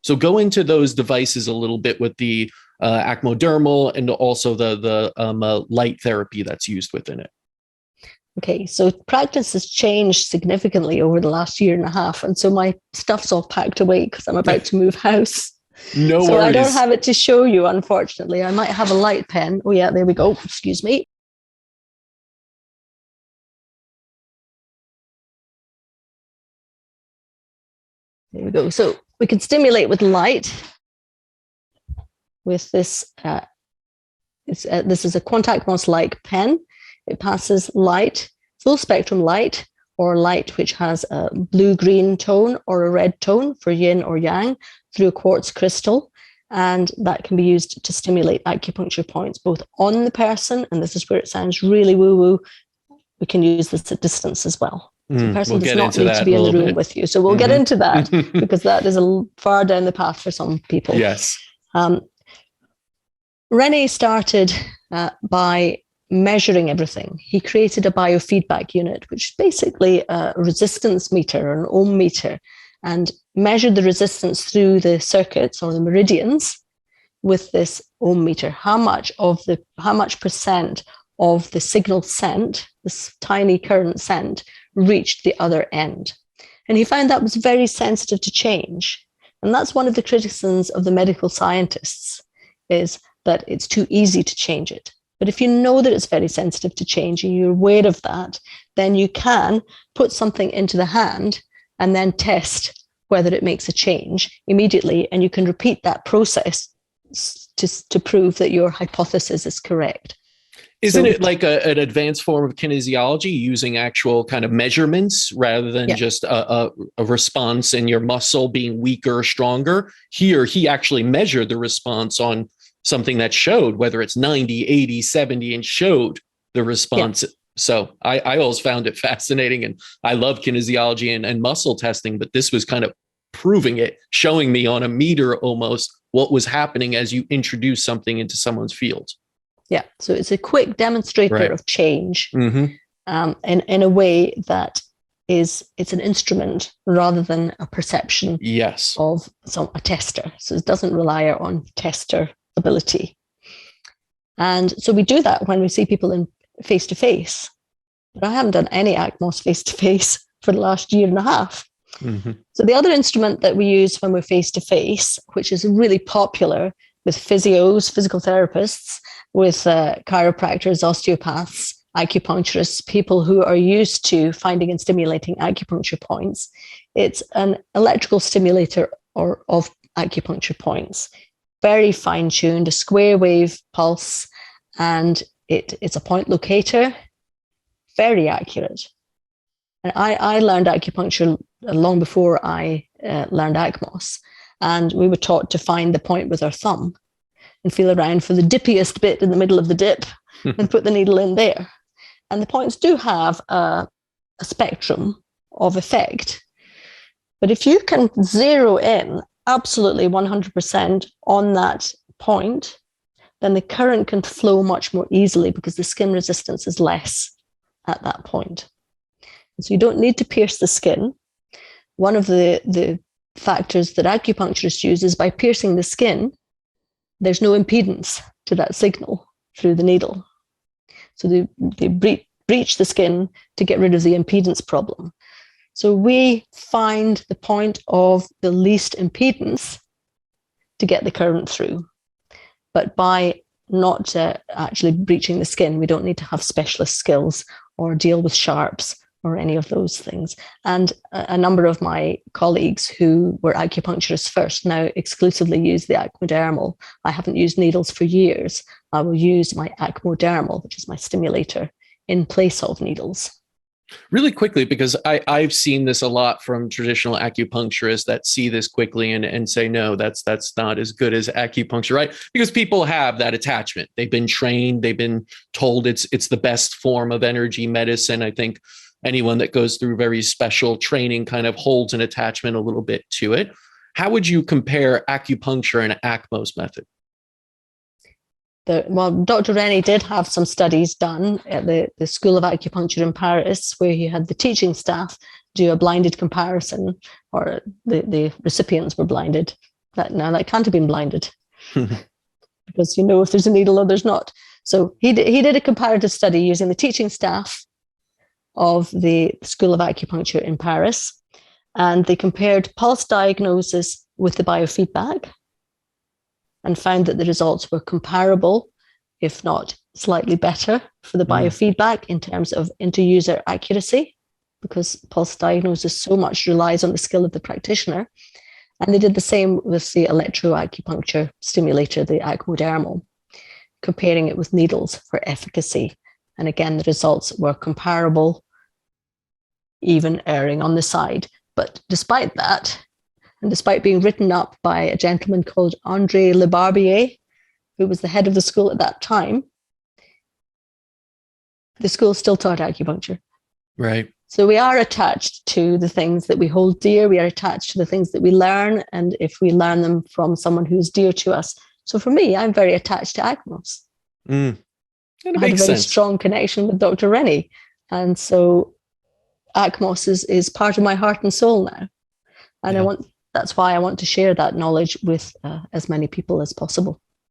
So go into those devices a little bit with the acmodermal and also the light therapy that's used within it. Okay, so practice has changed significantly over the last year and a half. And so my stuff's all packed away because I'm about to move house. No so worries. I don't have it to show you, unfortunately. I might have a light pen. Oh, yeah, there we go. Excuse me. There we go. So we can stimulate with light with this. This is a ACMOS-like pen. It passes light, full spectrum light, or light which has a blue-green tone or a red tone for yin or yang through a quartz crystal. And that can be used to stimulate acupuncture points, both on the person, and this is where it sounds really woo-woo. We can use this at distance as well. So the person does not need to be in the room with you. So we'll get into that because that is far down the path for some people. Yes. René started by measuring everything. He created a biofeedback unit, which is basically a resistance meter or an ohm meter, and measured the resistance through the circuits or the meridians with this ohm meter. How much percent of the signal sent, this tiny current sent, reached the other end. And he found that was very sensitive to change. And that's one of the criticisms of the medical scientists, is that it's too easy to change it. But if you know that it's very sensitive to change and you're aware of that, then you can put something into the hand and then test whether it makes a change immediately. And you can repeat that process to prove that your hypothesis is correct. Isn't it like an advanced form of kinesiology, using actual kind of measurements rather than just a response in your muscle being weaker or stronger? Here, he actually measured the response on something that showed whether it's 90, 80, 70, and showed the response. Yeah. So I always found it fascinating, and I love kinesiology and muscle testing, but this was kind of proving it, showing me on a meter almost what was happening as you introduce something into someone's field. Yeah, so it's a quick demonstrator of change in a way that it's an instrument rather than a perception of a tester. So it doesn't rely on tester ability. And so we do that when we see people in face-to-face. But I haven't done any ACMOS face-to-face for the last year and a half. So the other instrument that we use when we're face-to-face, which is really popular with physios, physical therapists, with chiropractors, osteopaths, acupuncturists, people who are used to finding and stimulating acupuncture points. It's an electrical stimulator of acupuncture points, very fine-tuned, a square wave pulse, and it's a point locator, very accurate. And I learned acupuncture long before I learned ACMOS, and we were taught to find the point with our thumb and feel around for the dippiest bit in the middle of the dip and put the needle in there. And the points do have a spectrum of effect. But if you can zero in absolutely 100% on that point, then the current can flow much more easily because the skin resistance is less at that point. So you don't need to pierce the skin. One of the factors that acupuncturists use is by piercing the skin, there's no impedance to that signal through the needle. So they breach the skin to get rid of the impedance problem. So we find the point of the least impedance to get the current through. But by not actually breaching the skin, we don't need to have specialist skills or deal with sharps or any of those things. And a number of my colleagues who were acupuncturists first now exclusively use the acmodermal. I haven't used needles for years. I will use my acmodermal, which is my stimulator, in place of needles. Really quickly, because I've seen this a lot from traditional acupuncturists that see this quickly and say, no, that's not as good as acupuncture, right? Because people have that attachment. They've been trained, they've been told it's the best form of energy medicine. I think anyone that goes through very special training kind of holds an attachment a little bit to it. How would you compare acupuncture and ACMOS method? Well, Dr. René did have some studies done at the School of Acupuncture in Paris, where he had the teaching staff do a blinded comparison, or the recipients were blinded, that can't have been blinded because if there's a needle or there's not. So he did a comparative study using the teaching staff of the School of Acupuncture in Paris, and they compared pulse diagnosis with the biofeedback and found that the results were comparable, if not slightly better, for the biofeedback in terms of inter-user accuracy, because pulse diagnosis so much relies on the skill of the practitioner. And they did the same with the electroacupuncture stimulator, the ACMOdermal, comparing it with needles for efficacy. And again, the results were comparable, even erring on the side. But despite that, and despite being written up by a gentleman called André Lebarbier, who was the head of the school at that time, the school still taught acupuncture. Right. So we are attached to the things that we hold dear. We are attached to the things that we learn. And if we learn them from someone who's dear to us. So for me, I'm very attached to ACMOS. I had a very strong connection with Dr. Rennie. And so ACMOS is part of my heart and soul now. And that's why I want to share that knowledge with as many people as possible.